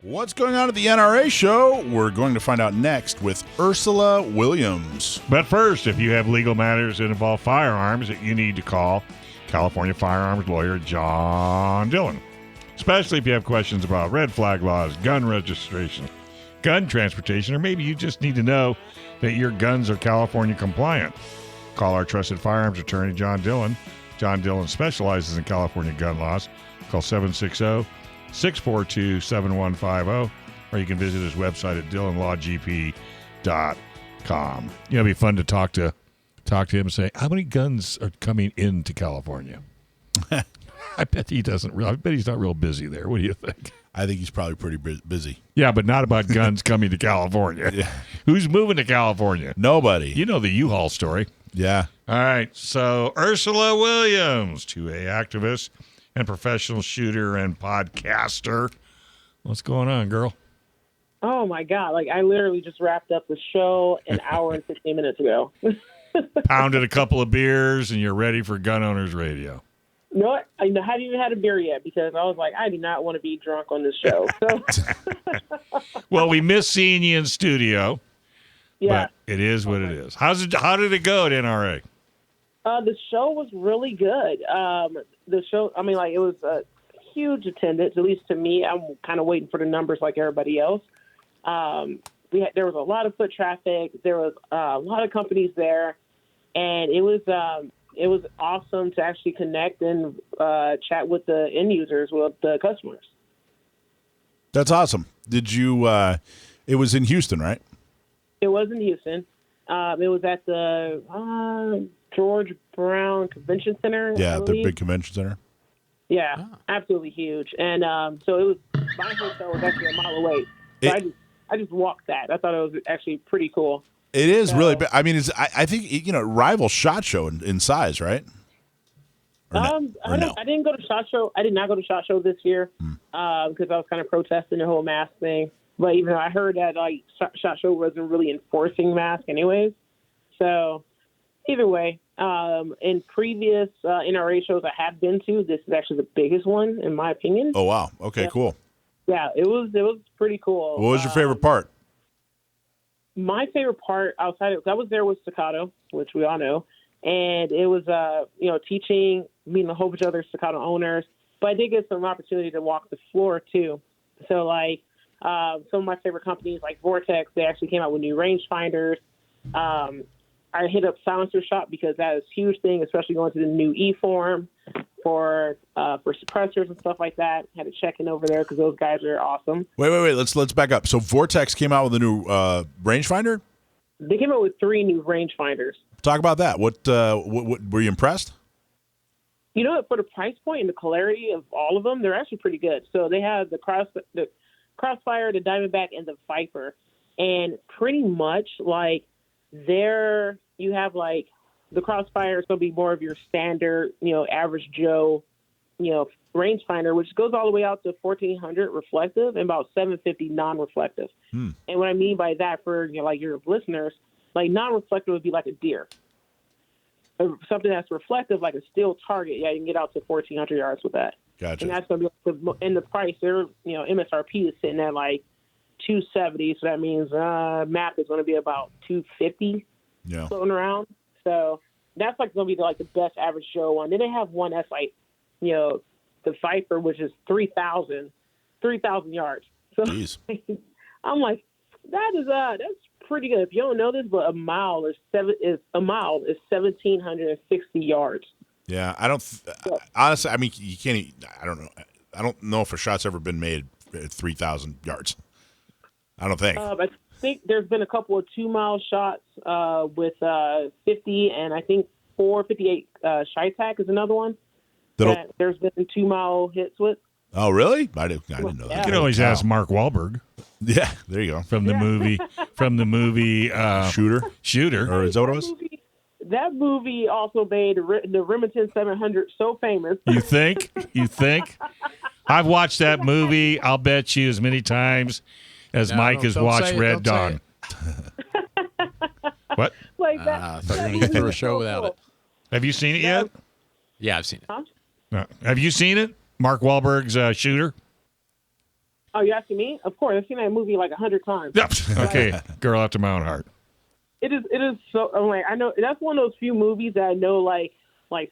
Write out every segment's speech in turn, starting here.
What's going on at the NRA Show? We're going to find out next with Ursula Williams. But first, if you have legal matters that involve firearms, that you need to call California firearms lawyer John Dillon. Especially if you have questions about red flag laws, gun registration, gun transportation, or maybe you just need to know that your guns are California compliant. Call our trusted firearms attorney, John Dillon. John Dillon specializes in California gun laws. Call 760-642-7150, or you can visit his website at dillonlawgp.com. It'll be fun to talk to him and say, how many guns are coming into California? I bet he doesn't. I bet he's not real busy there. What do you think? I think he's probably pretty busy. Yeah, but not about guns coming to California. Yeah. Who's moving to California? Nobody. You know the U-Haul story. Yeah. All right, so Ursula Williams, 2A activist and professional shooter and podcaster. What's going on, girl? Oh, my God. Like, I literally just wrapped up the show an hour and 15 minutes ago. Pounded a couple of beers, and you're ready for Gun Owners Radio. No, I haven't even had a beer yet because I was like, I do not want to be drunk on this show. So, Well, we miss seeing you in studio, yeah. but it is what it is. How did it go at NRA? The show was really good. The show, I mean, like, it was a huge attendance, at least to me. I'm kind of waiting for the numbers like everybody else. There was a lot of foot traffic. There was a lot of companies there, and it was awesome to actually connect and chat with the end users, with the customers. That's awesome. Did you, it was in Houston, right? It was in Houston. It was at the George Brown Convention Center. Yeah, the big convention center. Yeah, absolutely huge. And so it was, my hotel was actually a mile away. So I just walked that. I thought it was actually pretty cool. It is really big. I mean, I think, rivals SHOT Show in size, right? I didn't go to SHOT Show. I did not go to SHOT Show this year because I was kind of protesting the whole mask thing. But even though I heard that like SHOT Show wasn't really enforcing masks anyways. So either way, in previous NRA shows I have been to, this is actually the biggest one in my opinion. Oh, wow. Okay, cool. Yeah, it was pretty cool. What was your favorite part? My favorite part outside of, I was there with Staccato, which we all know, and it was, teaching, meeting a whole bunch of other Staccato owners, but I did get some opportunity to walk the floor too. So like, some of my favorite companies like Vortex, they actually came out with new rangefinders. I hit up Silencer Shop because that is a huge thing, especially going to the new E-Form for suppressors and stuff like that. Had to check in over there because those guys are awesome. Wait. Let's back up. So Vortex came out with a new rangefinder? They came out with 3 new rangefinders. Talk about that. What were you impressed? You know what? For the price point and the clarity of all of them, they're actually pretty good. So they have the Crossfire, the Diamondback, and the Viper, and pretty much like you have like the Crossfire is going to be more of your standard, average Joe, rangefinder, which goes all the way out to 1400 reflective and about 750 non-reflective. And what I mean by that for your listeners, like non-reflective would be like a deer. Something that's reflective, like a steel target, you can get out to 1,400 yards with that. Gotcha. And that's going to be in the price. Their MSRP is sitting at like $270, so that means MAP is going to be about $250 floating around. So that's like going to be like the best average Joe one. Then they have one that's like, the Viper, which is 3,000 yards. So I'm like, that's pretty good. If you don't know this, but a mile is 1,760 yards. Yeah, I don't. Honestly, I mean, you can't. I don't know. I don't know if a shot's ever been made at 3,000 yards. I don't think. I think there's been a couple of 2-mile shots with 50, and I think 458 Chi-Tac is another one that there's been 2-mile hits with. Oh, really? I didn't know that. You can always ask Mark Wahlberg. Yeah, there you go. From the movie Shooter. Or is that what it was? That movie also made the Remington 700 so famous. You think? I've watched that movie, I'll bet you, as many times as Mike has watched Red Dawn. What? Like that. I thought you were going to get through a show without it. Have you seen it yet? Yeah, I've seen it. Huh? Have you seen it? Mark Wahlberg's Shooter? Oh, you asking me? Of course, I've seen that movie like 100 times. Yep. Okay, Girl After My Own Heart. It is so. I'm like, I know that's one of those few movies that I know like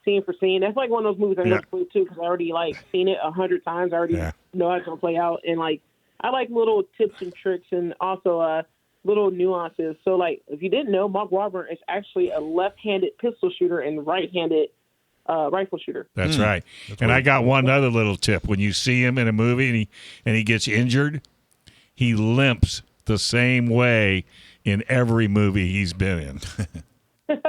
scene for scene. That's like one of those movies I know too because I already like seen it 100 times. I already know how it's gonna play out, and like I like little tips and tricks and also little nuances. So like, if you didn't know, Mark Wahlberg is actually a left-handed pistol shooter and right-handed rifle shooter. That's right. And I got one other little tip: when you see him in a movie and he gets injured, he limps the same way in every movie he's been in.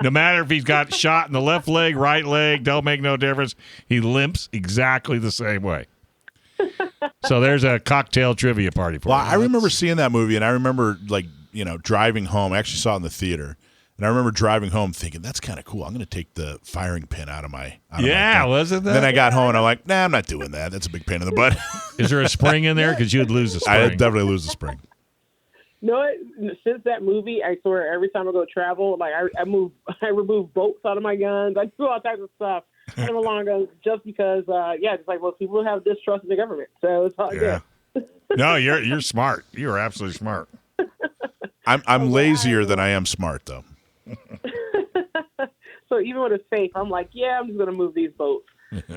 No matter if he's got shot in the left leg, right leg, don't make no difference. He limps exactly the same way. So there's a cocktail trivia party for you. I remember seeing that movie, and I remember driving home. I actually saw it in the theater, and I remember driving home thinking, "That's kind of cool. I'm going to take the firing pin out of my gun." Wasn't that? Then I got home, and I'm like, "Nah, I'm not doing that. That's a big pain in the butt." Is there a spring in there? Because you'd lose the spring. I'd definitely lose the spring. No, since that movie, I swear every time I go travel, like I remove bolts out of my guns. I do all types of stuff out of my long guns just because, just like most people have distrust in the government. So it's all good. No, you're smart. You're absolutely smart. I'm lazier than I am smart, though. So even when it's safe, I'm like, I'm just gonna move these bolts.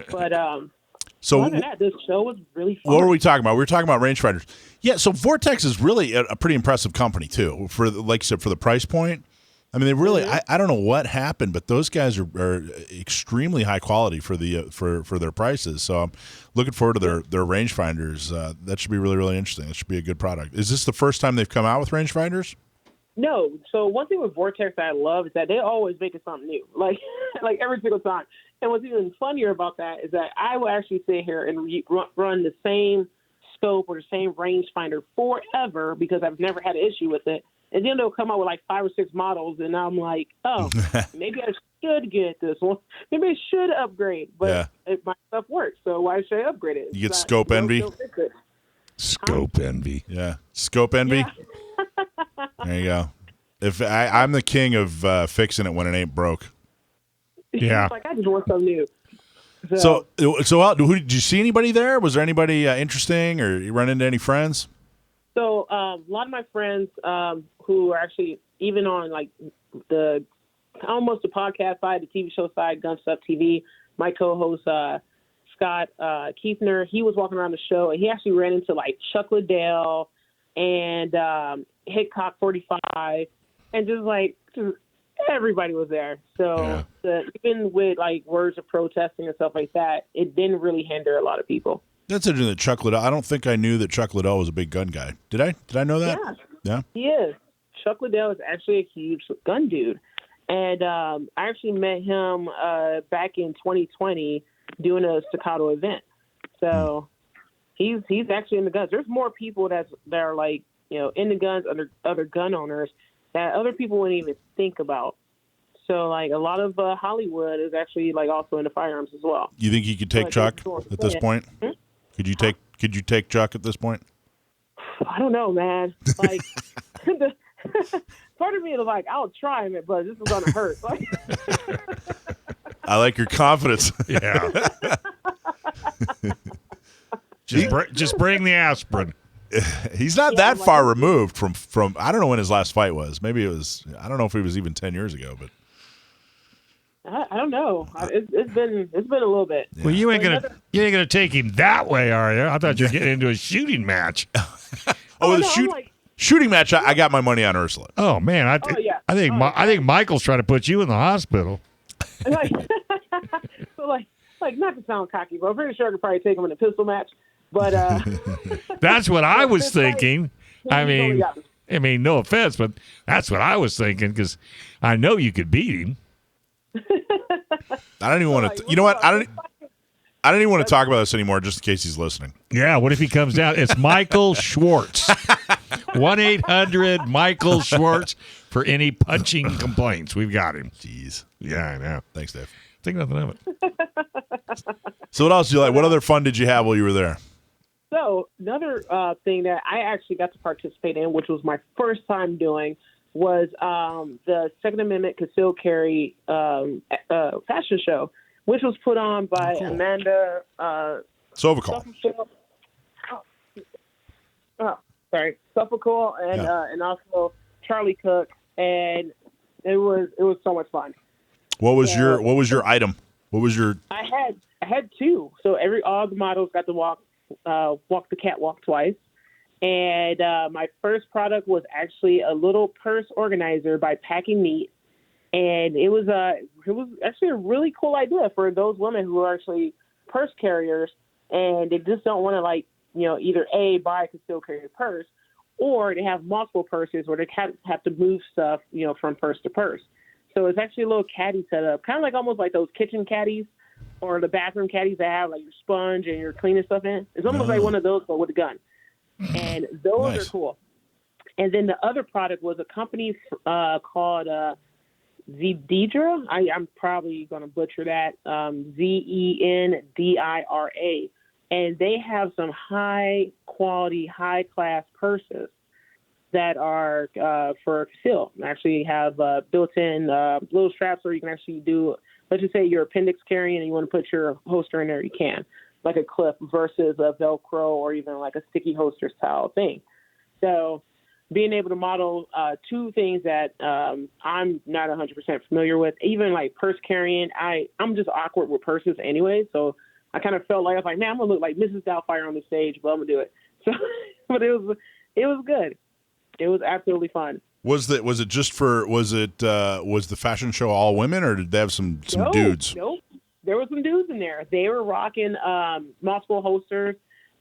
But so other than that, this show was really fun. What were we talking about? We were talking about rangefinders. Yeah, so Vortex is really a pretty impressive company too. For like I said, for the price point, I mean, they really. I don't know what happened, but those guys are extremely high quality for the for their prices. So I'm looking forward to their rangefinders. That should be really, really interesting. That should be a good product. Is this the first time they've come out with rangefinders? No. So one thing with Vortex that I love is that they always make it something new, like every single time. And what's even funnier about that is that I will actually sit here and run the same scope or the same rangefinder forever because I've never had an issue with it. And then they'll come out with like 5 or 6 models, and I'm like, oh, maybe I should get this one. Maybe I should upgrade, but my stuff works, so why should I upgrade it? You get scope envy. Scope envy. Yeah, scope envy. Yeah. There you go. If I'm the king of fixing it when it ain't broke. Yeah. It's like I just want something new. So did you see anybody there? Was there anybody interesting, or you run into any friends? So a lot of my friends who are actually even on like almost the podcast side, the TV show side, Gun Stuff TV, my co-host Scott Keithner, he was walking around the show and he actually ran into like Chuck Liddell and Hickok 45 and just everybody was there. So even with like words of protesting and stuff like that, it didn't really hinder a lot of people. That's interesting that Chuck Liddell. I don't think I knew that Chuck Liddell was a big gun guy. Did I? Did I know that? Yeah. He is. Chuck Liddell is actually a huge gun dude. And I actually met him back in 2020 doing a staccato event. So he's actually in the guns. There's more people that are like, in the guns, other gun owners that other people wouldn't even think about. So like a lot of Hollywood is actually like also into firearms as well. You think you could take Chuck at this point? Hmm? Could you take Chuck at this point? I don't know, man. Like part of me is like, I'll try him, but this is gonna hurt. Like, I like your confidence. Yeah. just bring the aspirin. He's not that far removed from. I don't know when his last fight was. Maybe it was. I don't know if it was even 10 years ago, but I don't know. It's been a little bit. Yeah. Well, you ain't gonna take him that way, are you? I thought you were getting into a shooting match. Shooting match. I got my money on Ursula. Oh man, I think Michael's trying to put you in the hospital. Like not to sound cocky, but I'm pretty sure I could probably take him in a pistol match. But that's what I was thinking. I mean, no offense, but that's what I was thinking because I know you could beat him. I don't even want to. You know what? I don't even want to talk about this anymore, just in case he's listening. Yeah. What if he comes down? It's Michael Schwartz. 1-800 Schwartz for any punching complaints. We've got him. Jeez. Yeah, I know. Thanks, Dave. Think nothing of it. So what else did you like? What other fun did you have while you were there? So another thing that I actually got to participate in, which was my first time doing, was the Second Amendment Concealed Carry fashion show, which was put on by Amanda Suffecool. Suffecool and also Charlie Cook, and it was so much fun. What was your item? What was your? I had two. So all the models got to walk the catwalk twice, and my first product was actually a little purse organizer by Packing Neat, and it was actually a really cool idea for those women who are actually purse carriers and they just don't want to either buy a concealed carry purse, or they have multiple purses where they have to move stuff from purse to purse. So it's actually a little caddy setup, kind of like almost like those kitchen caddies or the bathroom caddies that have like your sponge and your cleaning stuff in. It's almost like one of those, but with a gun. And those are cool. And then the other product was a company called Zedidra. I'm probably going to butcher that. Zendira. And they have some high quality, high class purses that are for conceal. Actually have built-in little straps where you can actually do, let's just say your appendix carrying and you want to put your holster in there, you can, like a clip versus a Velcro or even like a sticky holster style thing. So being able to model two things that I'm not 100% familiar with, even like purse carrying, I'm just awkward with purses anyway, so I kind of felt like I was like, man, I'm gonna look like Mrs. Doubtfire on the stage, but I'm gonna do it. So, but it was good. It was absolutely fun. Was the fashion show all women, or did they have some dudes? Nope. There were some dudes in there. They were rocking multiple holsters.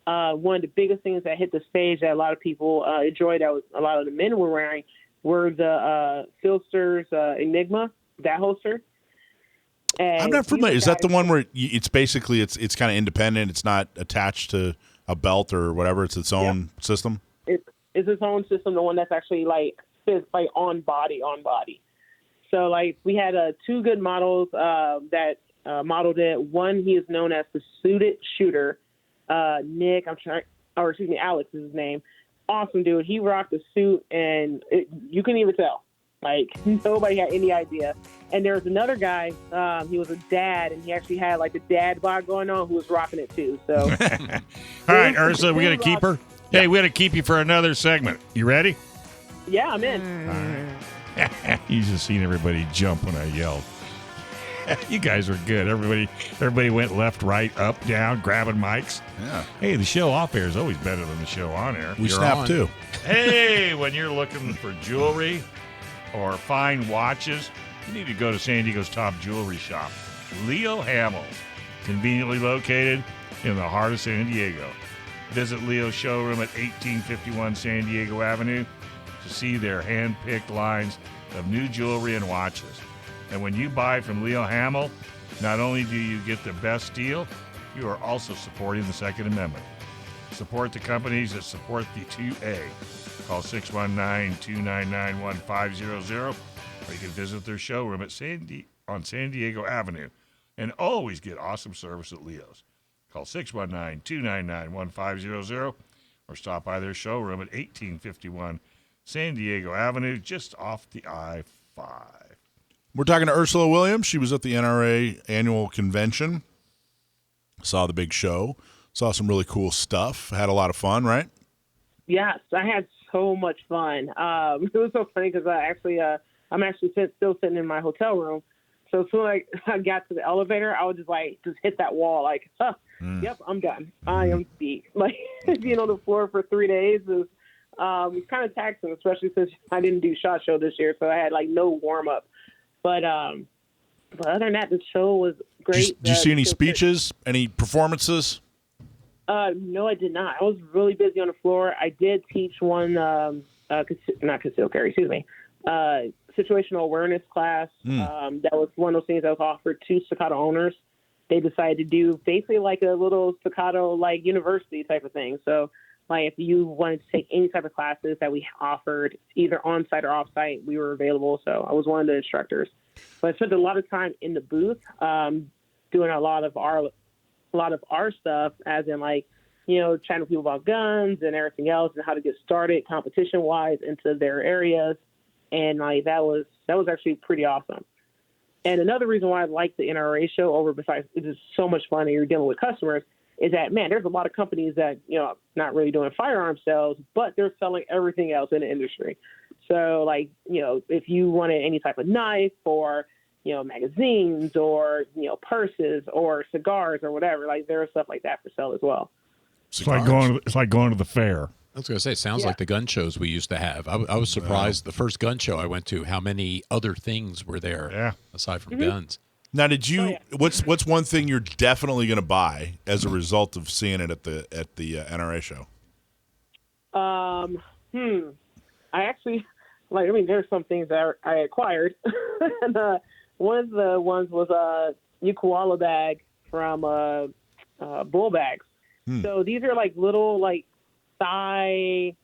One of the biggest things that hit the stage that a lot of people enjoyed, that was a lot of the men were wearing, were the Filster's Enigma, that holster. And I'm not familiar. Is that the one where it's basically it's kind of independent? It's not attached to a belt or whatever. It's its own system. It's its own system. The one that's actually fits on body. So we had two good models that modeled it. One, he is known as the Suited Shooter. Nick, Alex is his name. Awesome dude. He rocked the suit, and you couldn't even tell. Nobody had any idea. And there was another guy, he was a dad, and he actually had the dad bod going on, who was rocking it too. So, all right, Ursula, we got to keep her. Hey, we got to keep you for another segment. You ready? Yeah, I'm in. All right. You just seen everybody jump when I yelled. You guys were good. Everybody went left, right, up, down, grabbing mics. Yeah. Hey, the show off air is always better than the show on air. We snap too. Hey, when you're looking for jewelry or fine watches, you need to go to San Diego's top jewelry shop, Leo Hamill, conveniently located in the heart of San Diego. Visit Leo's showroom at 1851 San Diego Avenue to see their hand-picked lines of new jewelry and watches. And when you buy from Leo Hamill, not only do you get the best deal, you are also supporting the Second Amendment. Support the companies that support the 2A. Call 619-299-1500, or you can visit their showroom at on San Diego Avenue, and always get awesome service at Leo's. Call 619-299-1500, or stop by their showroom at 1851 San Diego Avenue, just off the I-5. We're talking to Ursula Williams. She was at the NRA annual convention. Saw the big show. Saw some really cool stuff. Had a lot of fun, right? Yes, I had so much fun. It was so funny because I'm actually still sitting in my hotel room. So as soon as I got to the elevator, I would just hit that wall yep, I'm done. I am beat. Being on the floor for 3 days is kind of taxing, especially since I didn't do SHOT Show this year, so I had no warm up. But other than that, the show was great. Did you see any speeches, any performances? No, I did not. I was really busy on the floor. I did teach one, not concealed carry, excuse me, situational awareness class. That was one of those things that was offered to Staccato owners. They decided to do basically a little Staccato university type of thing. So if you wanted to take any type of classes that we offered, either on-site or off-site, we were available. So I was one of the instructors. But I spent a lot of time in the booth doing a lot of our stuff, as in chatting with people about guns and everything else and how to get started competition-wise into their areas. And that was actually pretty awesome. And another reason why I like the NRA show besides it's just so much fun and you're dealing with customers is that, man, there's a lot of companies that, not really doing firearm sales, but they're selling everything else in the industry. So, like, if you wanted any type of knife or, magazines or, purses or cigars or whatever, like, there is stuff like that for sale as well. It's like going to the fair. I was going to say, it sounds like the gun shows we used to have. I was surprised the first gun show I went to, how many other things were there aside from guns. Now, did you? What's one thing you're definitely going to buy as a result of seeing it at the NRA show? I actually there's some things that I acquired, and one of the ones was a new koala bag from Bull Bags. So these are like little like thigh,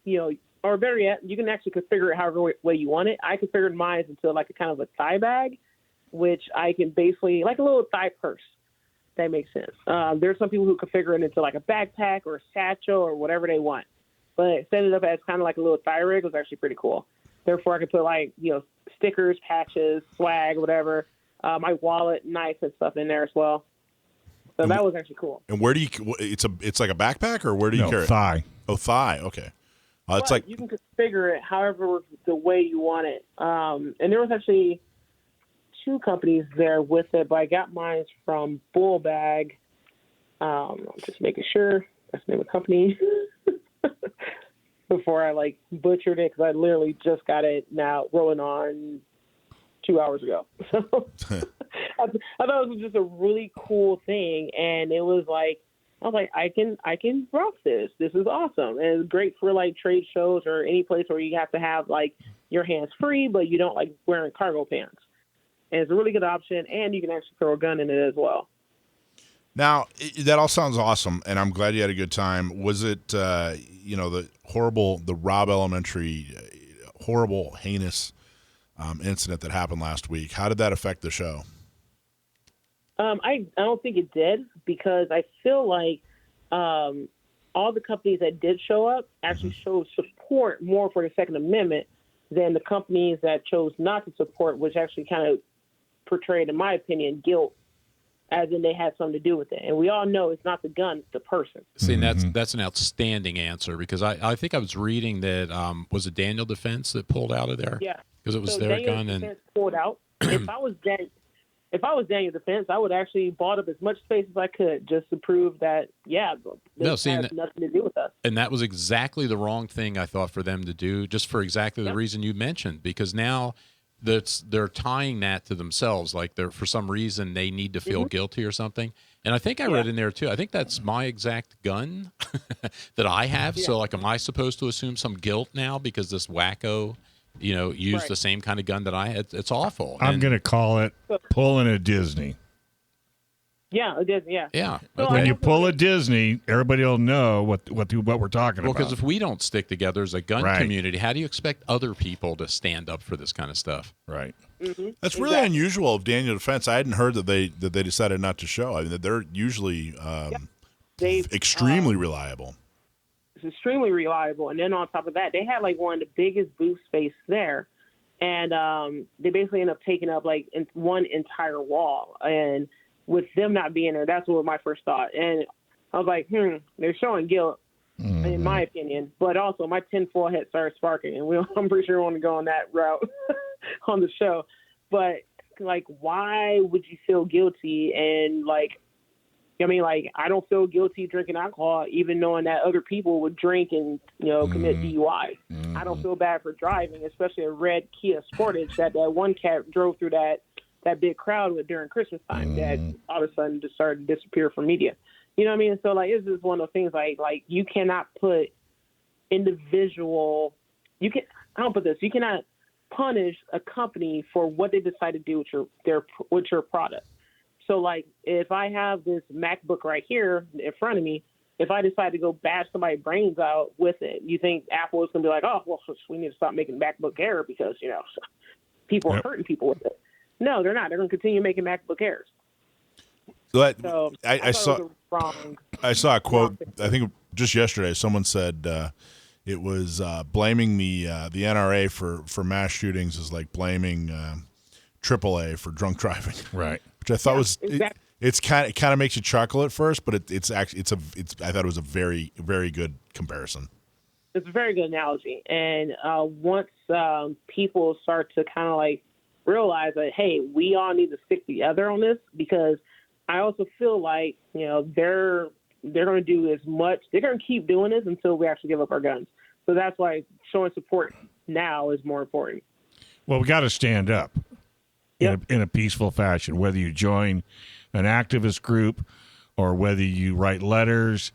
or better yet, you can actually configure it however way you want it. I configured mine into like a kind of a thigh bag, which I can basically, like a little thigh purse. That makes sense. There's some people who configure it into like a backpack or a satchel or whatever they want. But setting it up as kind of like a little thigh rig was actually pretty cool. Therefore, I could put like, stickers, patches, swag, whatever, my wallet, knife, and stuff in there as well. So that was actually cool. And where do you? It's like a backpack, or where do you carry it? Thigh. Oh, thigh. Okay. It's like you can configure it however the way you want it. And there was actually 2 companies there with it, but I got mine from Bull Bag. I'm just making sure that's the name of the company before I like butchered it, because I literally just got it now rolling on 2 hours ago. So I thought it was just a really cool thing, and it was like, I was like, I can rock this. This is awesome, and it's great for like trade shows or any place where you have to have like your hands free, but you don't like wearing cargo pants. And it's a really good option, and you can actually throw a gun in it as well. Now, that all sounds awesome, and I'm glad you had a good time. Was it, the Robb Elementary, horrible, heinous incident that happened last week? How did that affect the show? I don't think it did, because I feel like all the companies that did show up actually showed support more for the Second Amendment than the companies that chose not to support, which actually kind of portrayed, in my opinion, guilt, as in they had something to do with it. And we all know it's not the gun, it's the person. See, and that's an outstanding answer, because I think I was reading that, was it Daniel Defense that pulled out of there? Yeah. Because it was their Daniel gun. Defense pulled out. If I was Daniel Defense, I would actually bought up as much space as I could just to prove that, this has nothing to do with us. And that was exactly the wrong thing, I thought, for them to do, just for exactly the reason you mentioned, because now they're tying that to themselves, like for some reason they need to feel guilty or something. And I think I read in there too, I think that's my exact gun that I have. So like, am I supposed to assume some guilt now because this wacko used the same kind of gun that I had? It's awful. I'm going to call it pulling a Disney. Yeah, it did. Yeah. Yeah. So When you pull a Disney, everybody will know what we're talking about. Well, because if we don't stick together as a gun community, how do you expect other people to stand up for this kind of stuff? Right. Mm-hmm. That's really unusual of Daniel Defense. I hadn't heard that they decided not to show. I mean, they're usually extremely reliable. It's extremely reliable. And then on top of that, they had like one of the biggest booth space there. And they basically ended up taking up like one entire wall. And with them not being there, that's what my first thought. And I was like, they're showing guilt, in my opinion. But also, my tinfoil hat started sparking, and I'm pretty sure we want to go on that route on the show. But, like, why would you feel guilty? And, like, I don't feel guilty drinking alcohol, even knowing that other people would drink and, commit DUI. I don't feel bad for driving, especially a red Kia Sportage that one cat drove through that big crowd during Christmas time that all of a sudden just started to disappear from media. You know what I mean? So, like, it's just one of those things like you cannot put individual – you cannot punish a company for what they decide to do with your product. So, like, if I have this MacBook right here in front of me, if I decide to go bash somebody's brains out with it, you think Apple is going to be like, oh, well, we need to stop making MacBook Air because, people are hurting people with it. No, they're not. They're going to continue making MacBook Airs. But so I saw a quote, I think just yesterday, someone said it was blaming the NRA for mass shootings is like blaming AAA for drunk driving. Right. Which I thought was exactly. It kind of makes you chuckle at first, but it's I thought it was a very, very good comparison. It's a very good analogy. And once people start to kind of like realize that, hey, we all need to stick together on this, because I also feel like, they're going to do as much. They're going to keep doing this until we actually give up our guns. So that's why showing support now is more important. Well, we got to stand up in a peaceful fashion, whether you join an activist group or whether you write letters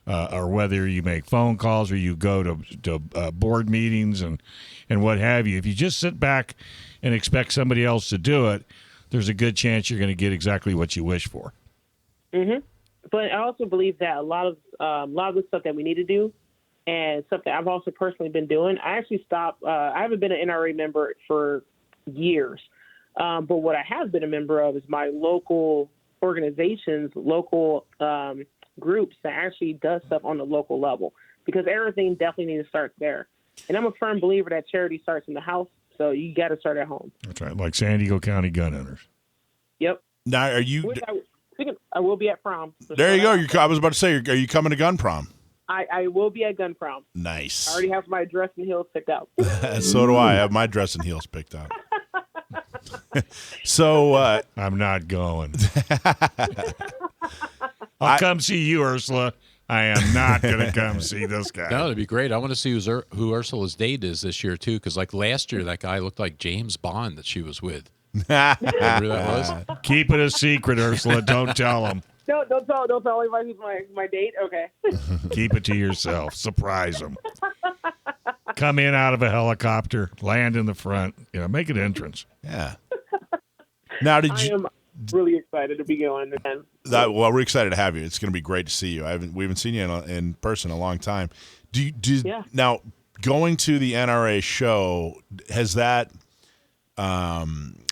or whether you make phone calls or you go to board meetings and what have you. If you just sit back and expect somebody else to do it, there's a good chance you're going to get exactly what you wish for. Mm-hmm. But I also believe that a lot of the stuff that we need to do, and stuff that I've also personally been doing, I actually stopped. I haven't been an NRA member for years, but what I have been a member of is my local organizations, local groups that actually does stuff on the local level, because everything definitely needs to start there. And I'm a firm believer that charity starts in the house, so you got to start at home. That's right, like San Diego County gun owners. Yep. Now, are you? I will be at prom. There you go. I was about to say, are you coming to GunProm? I will be at GunProm. Nice. I already have my dress and heels picked out. So do I. I have my dress and heels picked out. So I'm not going. I'll come see you, Ursula. I am not going to come see this guy. No, it'd be great. I want to see who Ursula's date is this year, too, because like last year, that guy looked like James Bond that she was with. Remember who that was? Keep it a secret, Ursula. Don't tell him. No, don't tell anybody who's my date. Okay. Keep it to yourself. Surprise them. Come in out of a helicopter, land in the front. Make an entrance. Yeah. Now, I am really excited to be going. Well, we're excited to have you. It's going to be great to see you. We haven't seen you in person in a long time. Now, going to the NRA show, has that?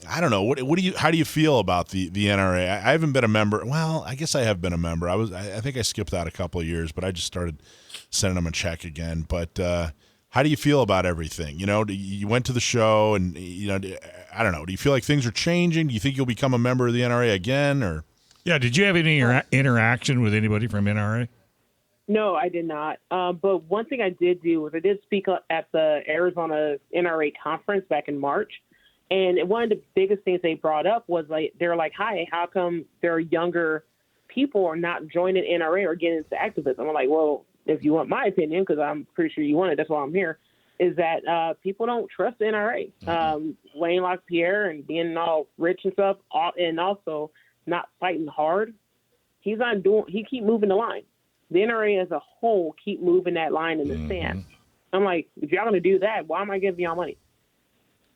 I don't know. How do you feel about the NRA? I haven't been a member. Well, I guess I have been a member. I think I skipped out a couple of years, but I just started sending them a check again. But how do you feel about everything? You went to the show, and I don't know. Do you feel like things are changing? Do you think you'll become a member of the NRA again, or? Yeah. Did you have any interaction with anybody from NRA? No, I did not. But one thing I did do was I did speak at the Arizona NRA conference back in March. And one of the biggest things they brought up was they're like, hi, how come there are younger people are not joining NRA or getting into activism? I'm like, well, if you want my opinion, because I'm pretty sure you want it, that's why I'm here, is that people don't trust the NRA. Wayne LaPierre and being all rich and stuff, and also not fighting hard. He keep moving the line. The NRA as a whole keep moving that line in the sand. I'm like, if y'all going to do that, why am I giving y'all money?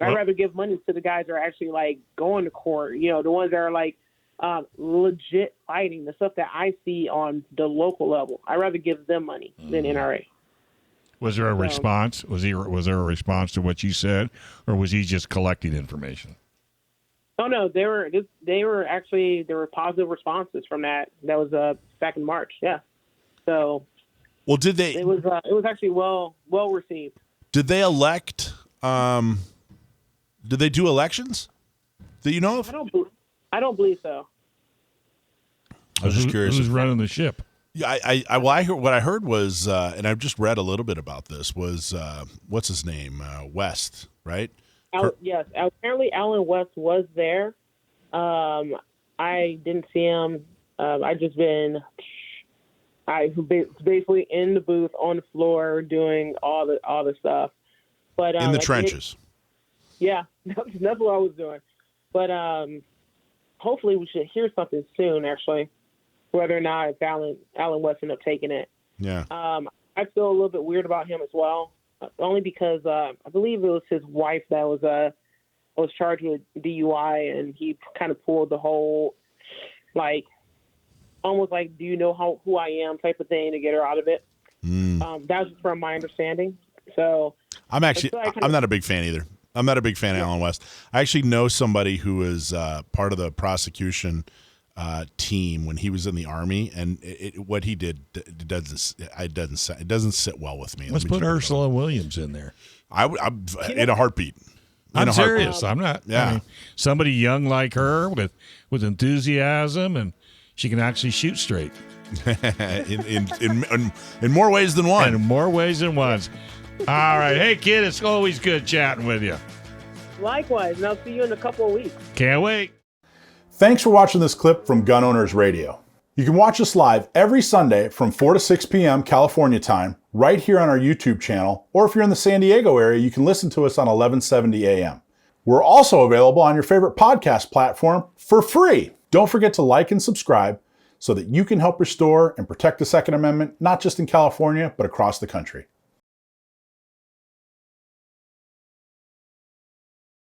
I'd rather give money to the guys that are actually going to court, the ones that are legit fighting, the stuff that I see on the local level. I'd rather give them money than NRA. Was there a response? Was there a response to what you said, or was he just collecting information? Oh no, there were positive responses from that. That was back in March. Yeah. So. Well, did they? It was actually well received. Did they elect? Did they do elections? Do you know of? I don't believe so. I was just curious. Who's running the ship? Yeah, what I heard was, and I've just read a little bit about this, was what's his name? West, right? Yes, apparently Alan West was there. I didn't see him. I was basically in the booth on the floor doing all the stuff. But in the trenches. Yeah, that's what I was doing. But hopefully we should hear something soon, actually, whether or not if Alan West ended up taking it. Yeah. I feel a little bit weird about him as well, only because I believe it was his wife that was charged with DUI, and he kind of pulled the whole, almost like, do you know who I am type of thing to get her out of it. That was from my understanding. So I'm not a big fan either. I'm not a big fan of Alan West. I actually know somebody who was part of the prosecution team when he was in the Army, and what he did it doesn't sit well with me. Let's put Ursula Williams in there. I'm in a heartbeat. I'm serious. I'm not. Yeah. Somebody young like her with enthusiasm and she can actually shoot straight. in more ways than one. In more ways than one. All right. Hey, kid, it's always good chatting with you. Likewise, and I'll see you in a couple of weeks. Can't wait. Thanks for watching this clip from Gun Owners Radio. You can watch us live every Sunday from 4 to 6 p.m. California time, right here on our YouTube channel, or if you're in the San Diego area, you can listen to us on 1170 a.m. We're also available on your favorite podcast platform for free. Don't forget to like and subscribe so that you can help restore and protect the Second Amendment, not just in California, but across the country.